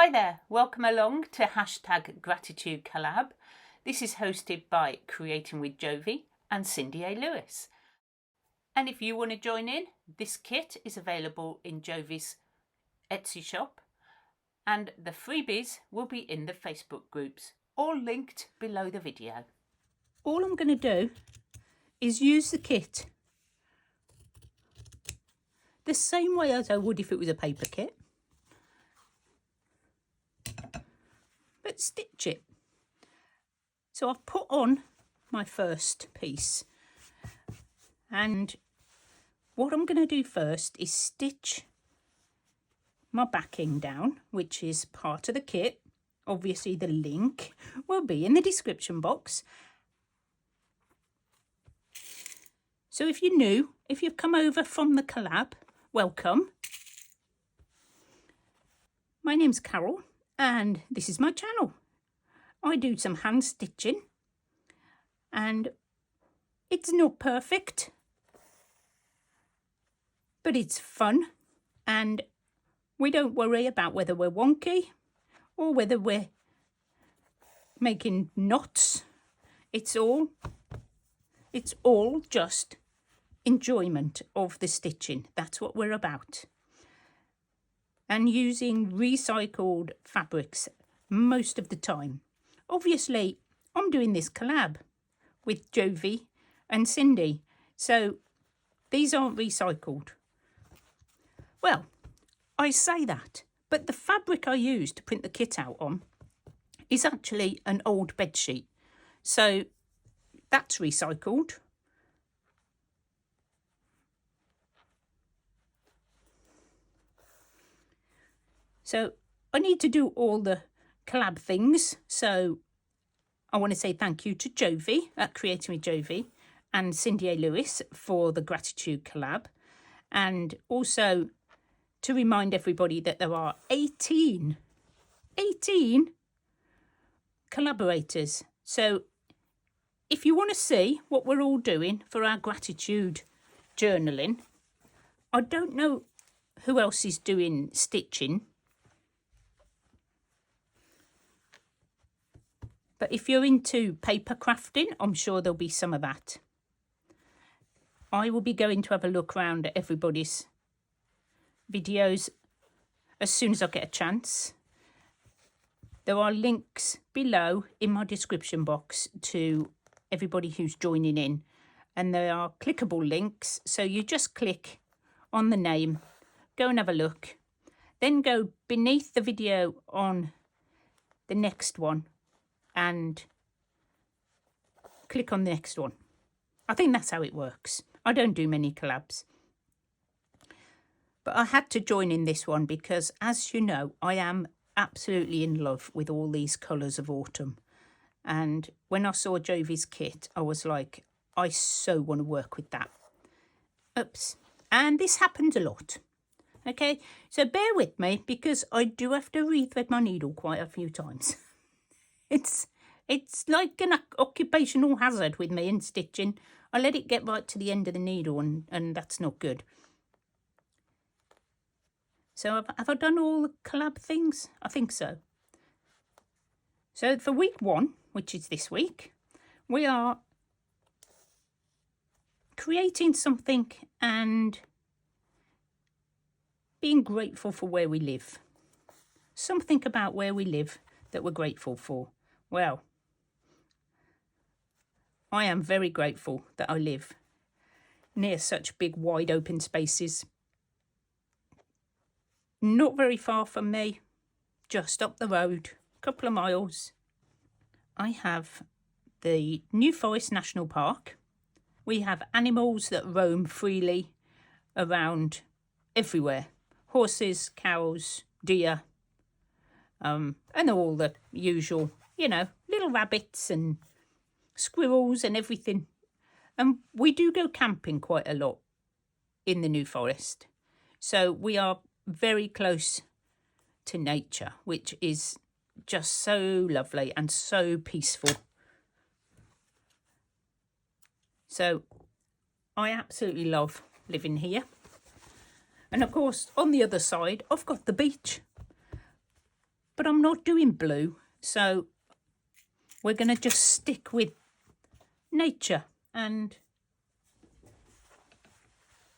Hi there, welcome along to #Gratitude Collab. This is hosted by Creating with Jovi and Cindy A. Lewis. And if you want to join in, this kit is available in Jovi's Etsy shop, and the freebies will be in the Facebook groups, all linked below the video. All I'm going to do is use the kit the same way as I would if it was a paper kit, but stitch it. So I've put on my first piece, and what I'm going to do first is stitch my backing down, which is part of the kit. Obviously the link will be in the description box. So if you're new, if you've come over from the collab, welcome. My name's Carol and this is my channel. I do some hand stitching and it's not perfect, but it's fun, and we don't worry about whether we're wonky or whether we're making knots. It's all just enjoyment of the stitching. That's what we're about. And using recycled fabrics most of the time. Obviously, I'm doing this collab with Jovi and Cindy, so these aren't recycled. Well, I say that, but the fabric I used to print the kit out on is actually an old bedsheet, so that's recycled. So I need to do all the collab things, so I want to say thank you to Jovi at Creating with Jovi and Cindy A. Lewis for the gratitude collab, and also to remind everybody that there are 18 collaborators. So if you want to see what we're all doing for our gratitude journaling, I don't know who else is doing stitching, but if you're into paper crafting, I'm sure there'll be some of that. I will be going to have a look around at everybody's videos as soon as I get a chance. There are links below in my description box to everybody who's joining in, and there are clickable links, so you just click on the name, go and have a look, then go beneath the video on the next one and click on the next one. I think that's how it works. I don't do many collabs, but I had to join in this one because, as you know, I am absolutely in love with all these colours of autumn. And when I saw Jovi's kit, I was like, I so want to work with that. Oops. And this happens a lot. Okay, so bear with me because I do have to rethread my needle quite a few times. It's like an occupational hazard with me in stitching. I let it get right to the end of the needle, and that's not good. So have I done all the collab things? I think so. So for week 1, which is this week, we are creating something and being grateful for where we live. Something about where we live that we're grateful for. Well, I am very grateful that I live near such big, wide open spaces. Not very far from me, just up the road, a couple of miles, I have the New Forest National Park. We have animals that roam freely around everywhere. Horses, cows, deer, and all the usual, you know, little rabbits and squirrels and everything. And we do go camping quite a lot in the New Forest. So we are very close to nature, which is just so lovely and so peaceful. So I absolutely love living here. And of course, on the other side, I've got the beach. but I'm not doing blue, so we're going to just stick with nature and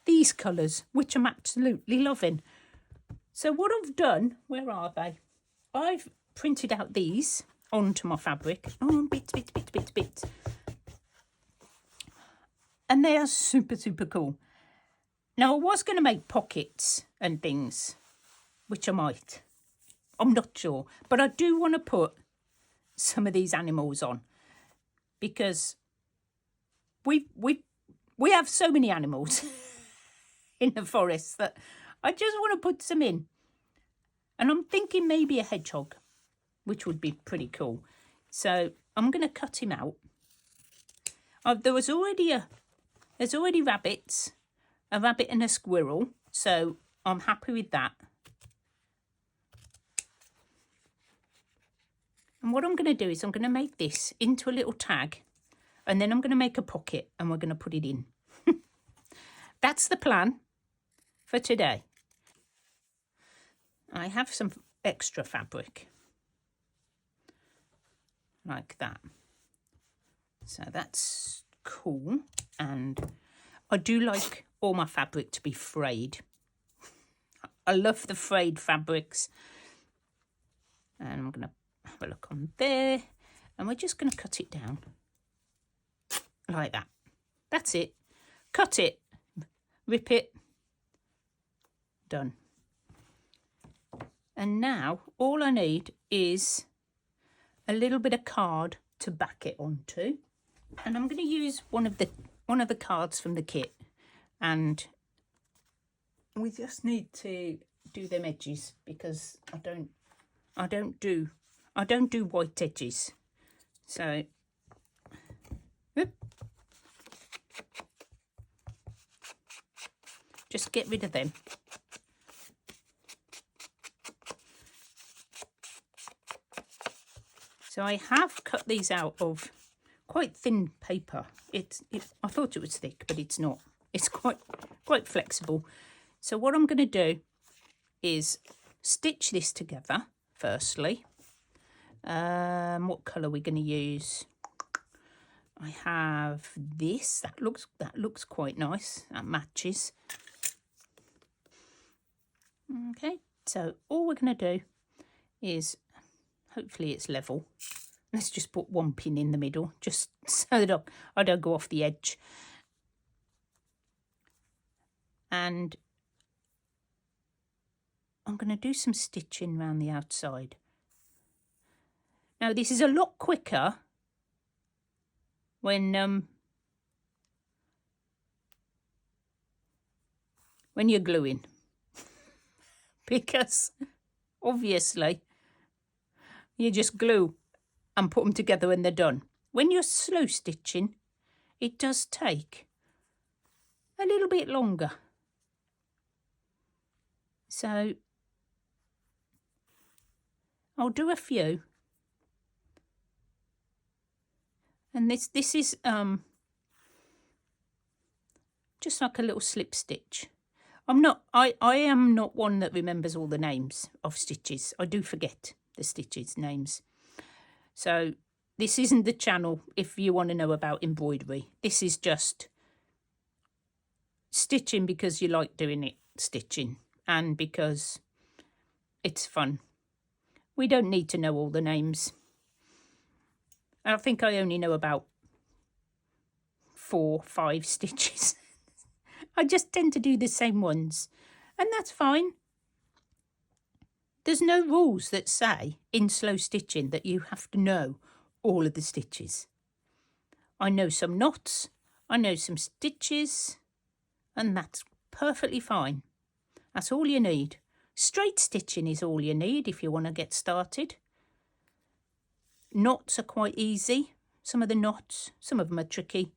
these colours, which I'm absolutely loving. So what I've done, where are they? I've printed out these onto my fabric. Oh, bits. And they are super, super cool. Now, I was going to make pockets and things, which I might. I'm not sure. But I do want to put some of these animals on because we have so many animals in the forest that I just want to put some in. And I'm thinking maybe a hedgehog, which would be pretty cool. So I'm going to cut him out. There's already rabbits, a rabbit and a squirrel, so I'm happy with that. And what I'm going to do is I'm going to make this into a little tag, and then I'm going to make a pocket and we're going to put it in. That's the plan for today. I have some extra fabric like that. So that's cool. And I do like all my fabric to be frayed. I love the frayed fabrics. And I'm going to have a look on there. And we're just going to cut it down like that. That's it. Cut it. Rip it. Done. And now all I need is a little bit of card to back it onto. And I'm going to use one of the cards from the kit, and we just need to do them edges because I don't do white edges. So just get rid of them. So I have cut these out of quite thin paper. I thought it was thick, but it's not. It's quite flexible. So what I'm going to do is stitch this together firstly. What colour are we going to use? I have this. That looks quite nice. That matches. Okay. So all we're going to do is, hopefully it's level. Let's just put one pin in the middle, just so that I don't go off the edge. And I'm going to do some stitching around the outside. Now, this is a lot quicker when you're gluing, because obviously you just glue and put them together when they're done. When you're slow stitching, it does take a little bit longer. So I'll do a few. And this is just like a little slip stitch. I am not one that remembers all the names of stitches. I do forget the stitches names. So this isn't the channel if you want to know about embroidery. This is just stitching because you like doing it, stitching, and because it's fun. We don't need to know all the names. I think I only know about 4 or 5 stitches. I just tend to do the same ones, and that's fine. There's no rules that say in slow stitching that you have to know all of the stitches. I know some knots, I know some stitches, and that's perfectly fine. That's all you need. Straight stitching is all you need if you want to get started. Knots are quite easy. Some of the knots, some of them are tricky.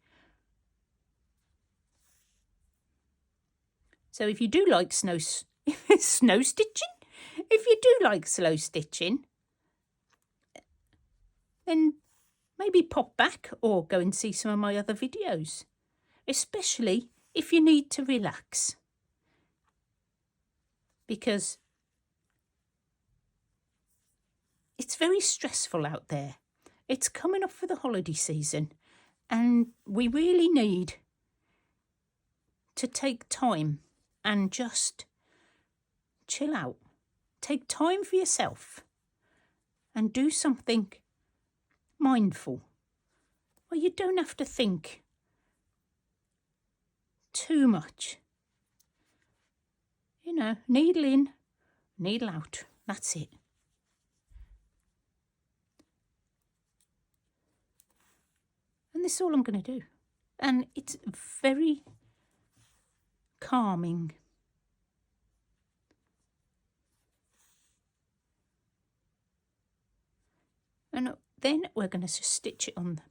So if you do like snow stitching, if you do like slow stitching, then maybe pop back or go and see some of my other videos, especially if you need to relax. Because It's very stressful out there. It's coming up for the holiday season, and we really need to take time and just chill out. Take time for yourself and do something mindful where you don't have to think too much. You know, needle in, needle out. That's it. And this is all I'm going to do. And it's very calming. And then we're going to stitch it on.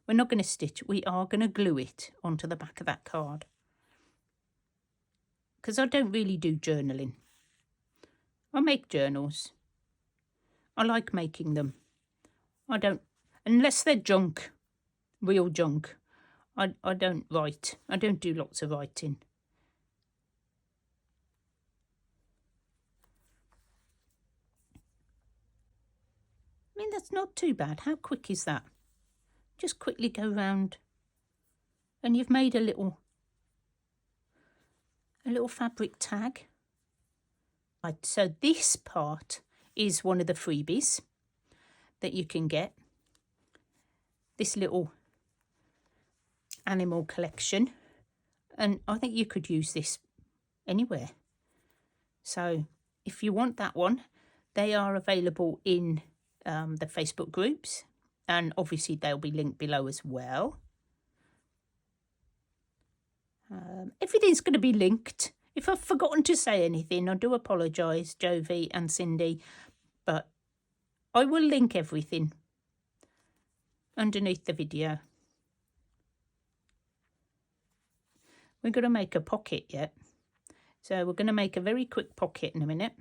We're not going to stitch, we are going to glue it onto the back of that card. Because I don't really do journaling. I make journals. I like making them. I don't, unless they're junk, real junk, I don't write. I don't do lots of writing. I mean, that's not too bad. How quick is that? Just quickly go round and you've made a little fabric tag. Right, so this part is one of the freebies that you can get. This little animal collection, and I think you could use this anywhere. So if you want that one, they are available in the Facebook groups, and obviously they'll be linked below as well. Everything's going to be linked. If I've forgotten to say anything, I do apologise, Jovi and Cindy, but I will link everything underneath the video. We're going to make a pocket yet. So we're going to make a very quick pocket in a minute.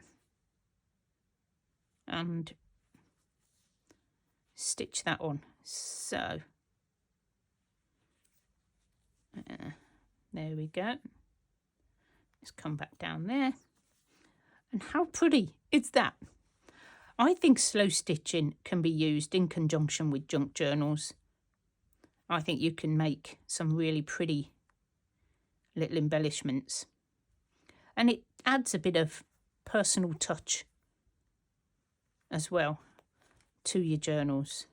And stitch that on. So, there we go. Let's come back down there. And how pretty is that? I think slow stitching can be used in conjunction with junk journals. I think you can make some really pretty little embellishments. And it adds a bit of personal touch as well to your journals.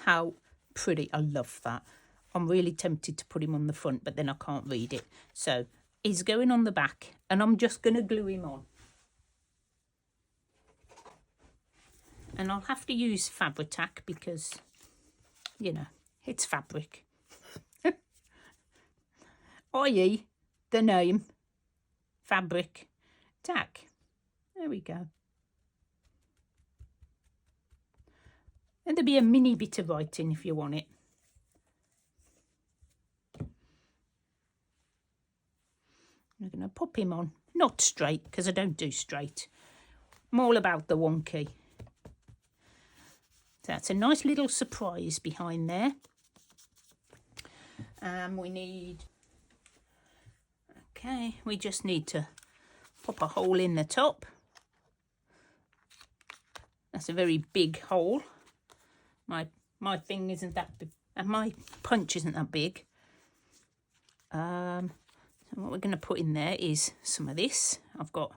How pretty. I love that. I'm really tempted to put him on the front, but then I can't read it. So he's going on the back, and I'm just going to glue him on. And I'll have to use Fabri-Tac because, you know, it's fabric. I.e. the name Fabric-Tac. There we go. And there'll be a mini bit of writing if you want it. I'm going to pop him on. Not straight, because I don't do straight. I'm all about the wonky. So that's a nice little surprise behind there. We need... Okay, we just need to pop a hole in the top. That's a very big hole. My thing isn't that big, and my punch isn't that big. So what we're going to put in there is some of this. I've got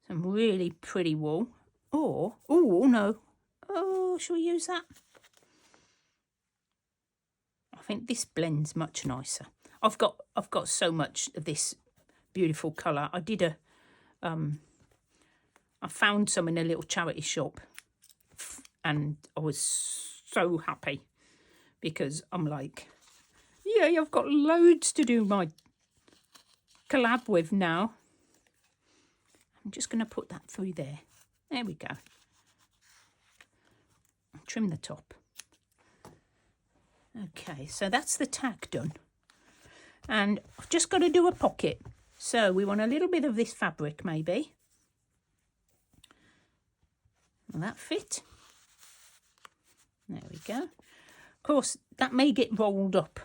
some really pretty wool. Or, oh no, oh, shall we use that? I think this blends much nicer. I've got so much of this beautiful colour. I did a, I found some in a little charity shop, and I was so happy because I'm like, yay, I've got loads to do my collab with now. I'm just going to put that through there. There we go. Trim the top. Okay, so that's the tag done. And I've just got to do a pocket. So we want a little bit of this fabric maybe. Will that fit? There we go. Of course, that may get rolled up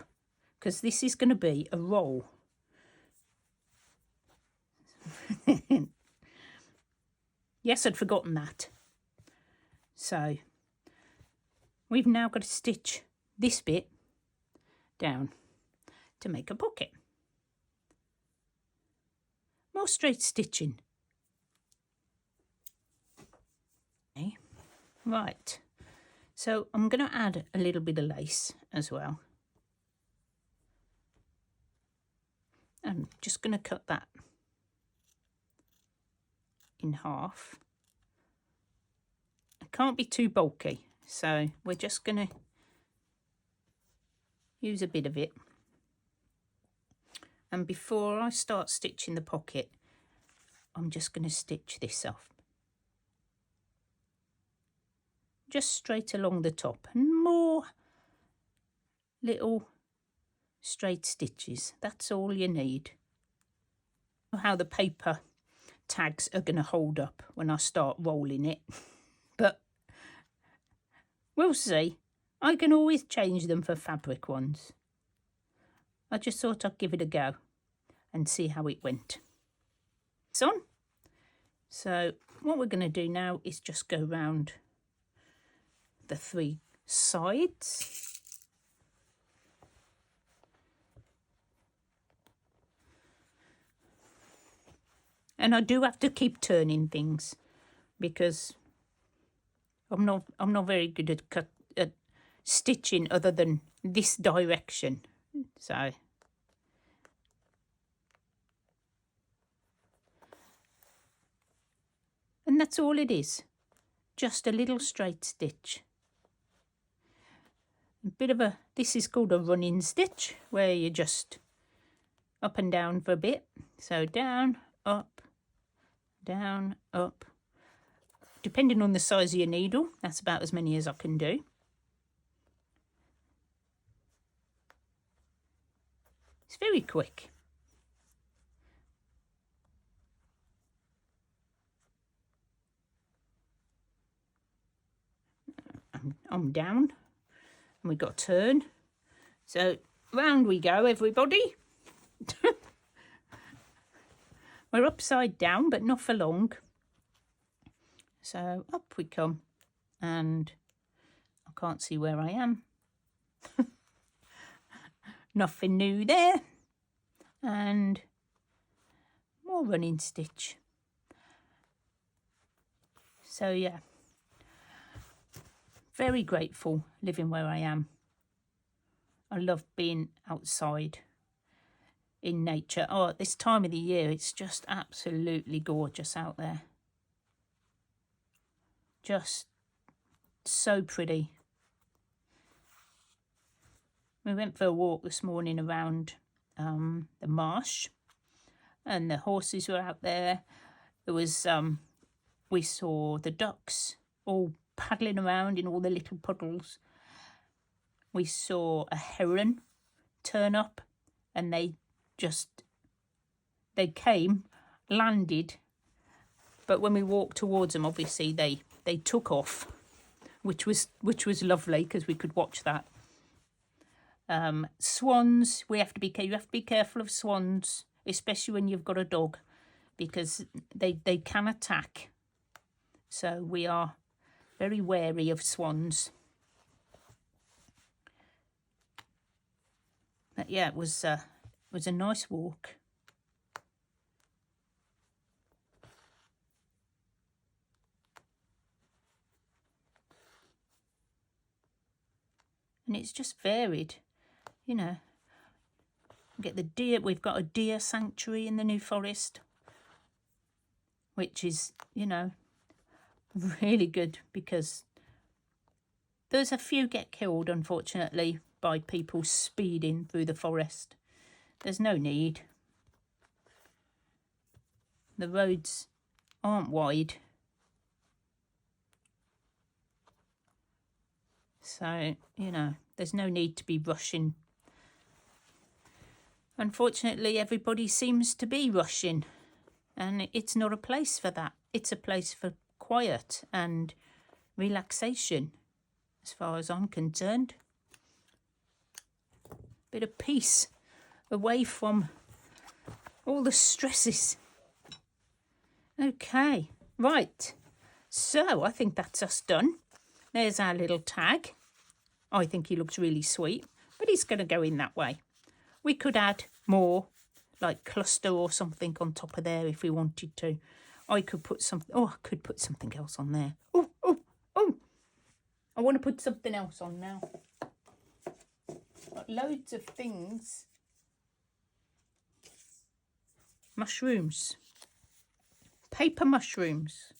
because this is going to be a roll. You Yes, I'd forgotten that. So we've now got to stitch this bit down to make a pocket. More straight stitching. Okay. Right, so I'm going to add a little bit of lace as well. I'm just going to cut that in half. It can't be too bulky, so we're just going to use a bit of it. And before I start stitching the pocket, I'm just going to stitch this off. Just straight along the top, and more little straight stitches. That's all you need. How the paper tags are going to hold up when I start rolling it, but we'll see. I can always change them for fabric ones. I just thought I'd give it a go and see how it went. It's on. So what we're going to do now is just go round the 3 sides. And I do have to keep turning things because I'm not very good at stitching other than this direction. So and that's all it is. Just a little straight stitch. A bit of this is called a running stitch, where you just up and down for a bit. So down, up, down, up. Depending on the size of your needle, that's about as many as I can do. It's very quick. I'm down. And we've got to turn. So round we go, everybody. We're upside down, but not for long. So up we come. And I can't see where I am. Nothing new there. And more running stitch. So yeah. Very grateful living where I am. I love being outside in nature. Oh, at this time of the year, it's just absolutely gorgeous out there. Just so pretty. We went for a walk this morning around the marsh, and the horses were out there. There was we saw the ducks all paddling around in all the little puddles. We saw a heron turn up, and they came, landed, but when we walked towards them, obviously they took off, which was lovely because we could watch that. Swans, you have to be careful of swans, especially when you've got a dog, because they can attack. So we are very wary of swans. But yeah, it was a nice walk. And it's just varied, you know. Get the deer. We've got a deer sanctuary in the New Forest, which is, you know, really good, because there's a few get killed, unfortunately, by people speeding through the forest. There's no need. The roads aren't wide. So, you know, there's no need to be rushing. Unfortunately, everybody seems to be rushing, and it's not a place for that. It's a place for quiet and relaxation, as far as I'm concerned. Bit of peace away from all the stresses. Okay, right. So I think that's us done. There's our little tag. I think he looks really sweet, but he's going to go in that way. We could add more, like cluster or something on top of there if we wanted to. I could put something, oh, I could put something else on there. Oh, oh, oh. I want to put something else on now. Got loads of things. Mushrooms. Paper mushrooms.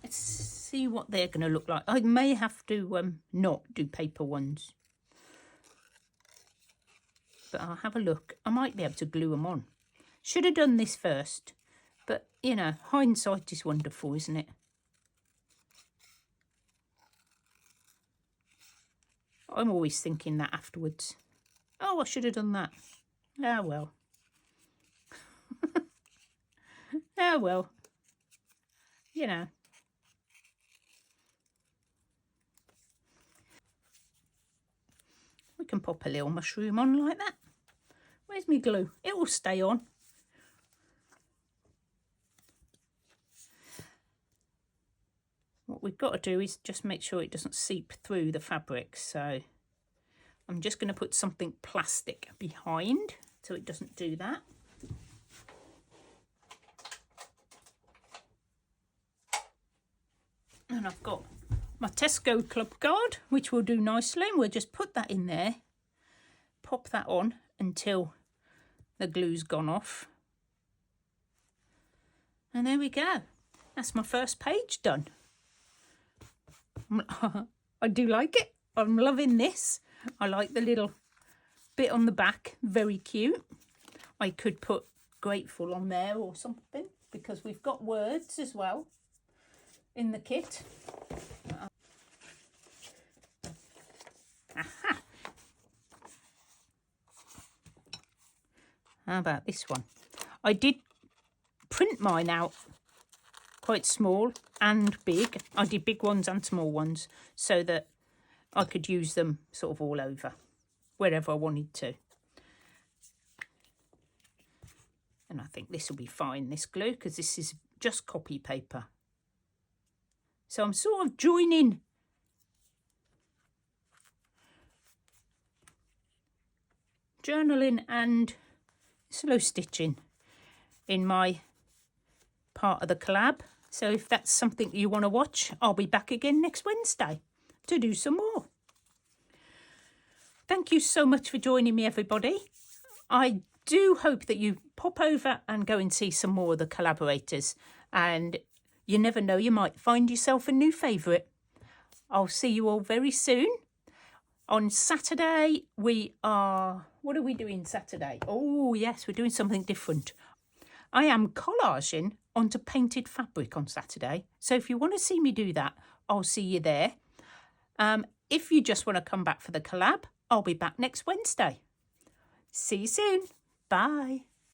Let's see what they're going to look like. I may have to not do paper ones. But I'll have a look. I might be able to glue them on. Should have done this first. But, you know, hindsight is wonderful, isn't it? I'm always thinking that afterwards. Oh, I should have done that. Ah, well. Ah, well. You know. We can pop a little mushroom on like that. Where's my glue? It will stay on. What we've got to do is just make sure it doesn't seep through the fabric. So I'm just going to put something plastic behind so it doesn't do that. And I've got my Tesco club card, which will do nicely. And we'll just put that in there, pop that on until the glue's gone off. And there we go. That's my first page done. I do like it. I'm loving this. I like the little bit on the back. Very cute. I could put grateful on there or something because we've got words as well in the kit. Aha. How about this one? I did print mine out quite small and big. I did big ones and small ones so that I could use them sort of all over, wherever I wanted to. And I think this will be fine, this glue, because this is just copy paper. So I'm sort of joining journaling and slow stitching in my part of the collab. So if that's something you want to watch, I'll be back again next Wednesday to do some more. Thank you so much for joining me, everybody. I do hope that you pop over and go and see some more of the collaborators. And you never know, you might find yourself a new favourite. I'll see you all very soon. On Saturday, what are we doing Saturday? Oh, yes, we're doing something different. I am collaging onto painted fabric on Saturday. So if you want to see me do that, I'll see you there. If you just want to come back for the collab, I'll be back next Wednesday. See you soon. Bye.